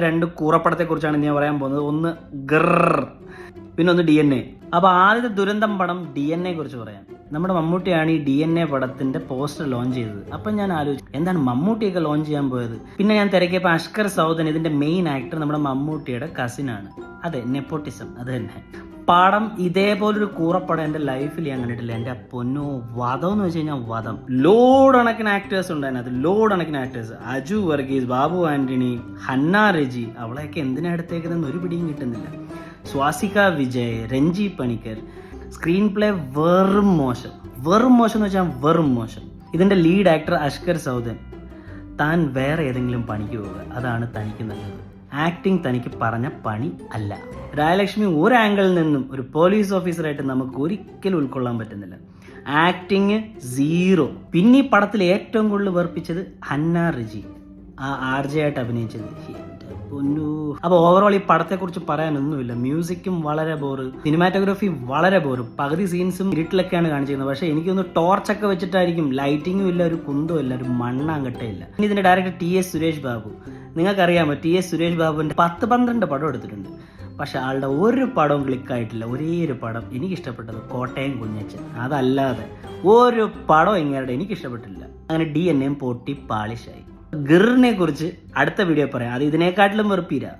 രണ്ട് കൂറപ്പടത്തെക്കുറിച്ചാണ് ഞാൻ പറയാൻ പോകുന്നത്. ഒന്ന് ഗർ, പിന്നെ ഒന്ന് DNA. അപ്പോൾ ആദ്യത്തെ ദുരന്തം പടം DNA കുറിച്ച് പറയാം. നമ്മുടെ മമ്മൂട്ടിയാണ് ഈ DNA പടത്തിന്റെ പോസ്റ്റർ ലോഞ്ച് ചെയ്തത്. അപ്പം ഞാൻ ആലോചിച്ചു, എന്താണ് മമ്മൂട്ടിയൊക്കെ ലോഞ്ച് ചെയ്യാൻ പോയത്? പിന്നെ ഞാൻ തിരക്കിയപ്പോൾ അഷ്കർ സൗദൻ ഇതിന്റെ മെയിൻ ആക്ടർ നമ്മുടെ മമ്മൂട്ടിയുടെ കസിനാണ്. അതെ, നെപ്പോട്ടിസം അത് തന്നെ. പടം ഇതേപോലൊരു കൂറപ്പടം എൻ്റെ ലൈഫിൽ ഞാൻ കണ്ടിട്ടില്ല. എൻ്റെ പൊന്നോ, വധം എന്ന് വെച്ച് കഴിഞ്ഞാൽ വധം. ലോഡ് കണക്കിന് ആക്ടേഴ്സ് ഉണ്ട് അതിനകത്ത്, ലോഡ് കണക്കിന് ആക്ടേഴ്സ്. അജു വർഗീസ്, ബാബു ആന്റണി, ഹന്ന റെജി, അവളെയൊക്കെ എന്തിനാ എടുത്തേക്കുന്നതെന്ന് ഒരു പിടിയും കിട്ടുന്നില്ല. സ്വാസിക വിജയ്, രഞ്ജി പണിക്കർ. സ്ക്രീൻ പ്ലേ വെറും മോശം എന്ന് വെച്ചാൽ വെറും മോശം. ഇതിന്റെ ലീഡ് ആക്ടർ അഷ്കർ സൗദൻ. താൻ വേറെ ഏതെങ്കിലും പണിക്ക് പോവുക, അതാണ് തനിക്ക് നല്ലത്. ആക്ടിങ് തനിക്ക് പറഞ്ഞ പണി അല്ല. രാജലക്ഷ്മി ഒരു ആംഗിളിൽ നിന്നും ഒരു പോലീസ് ഓഫീസറായിട്ട് നമുക്ക് ഒരിക്കലും ഉൾക്കൊള്ളാൻ പറ്റുന്നില്ല. Acting zero. പിന്നെ ഈ പടത്തിൽ ഏറ്റവും കൂടുതൽ വെറുപ്പിച്ചത് ഹന്ന റിജി, ആ RJ ആയിട്ട് അഭിനയിച്ചത്. അപ്പോൾ ഓവറോൾ ഈ പടത്തെക്കുറിച്ച് പറയാനൊന്നുമില്ല. മ്യൂസിക്കും വളരെ ബോറ്, സിനിമാറ്റോഗ്രാഫി വളരെ ബോറ്. പകുതി സീൻസും ഇരുട്ടിലൊക്കെയാണ് കാണിച്ചിരുന്നത്. പക്ഷേ എനിക്കൊന്ന് ടോർച്ചൊക്കെ വെച്ചിട്ടായിരിക്കും. ലൈറ്റിങ്ങും ഇല്ല, ഒരു കുന്തവും ഇല്ല, ഒരു മണ്ണാങ്കട്ടയില്ല. ഇനി ഇതിന്റെ ഡയറക്ടർ TS സുരേഷ് ബാബു. നിങ്ങൾക്കറിയാമോ, TS സുരേഷ് ബാബുവിന്റെ 10-12 പടം എടുത്തിട്ടുണ്ട്. പക്ഷെ ആളുടെ ഒരു പടവും ക്ലിക്കായിട്ടില്ല. ഒരേ ഒരു പടം എനിക്കിഷ്ടപ്പെട്ടത് കോട്ടയം കുഞ്ഞച്ചൻ. അതല്ലാതെ ഒരു പടം ഇങ്ങനെ എനിക്കിഷ്ടപ്പെട്ടില്ല. അങ്ങനെ DNA പൊട്ടി പാളിഷായി. ഗിറിനെ കുറിച്ച് അടുത്ത വീഡിയോ പറയാം. അത് ഇതിനെക്കാട്ടിലും വെറുപ്പീരാ.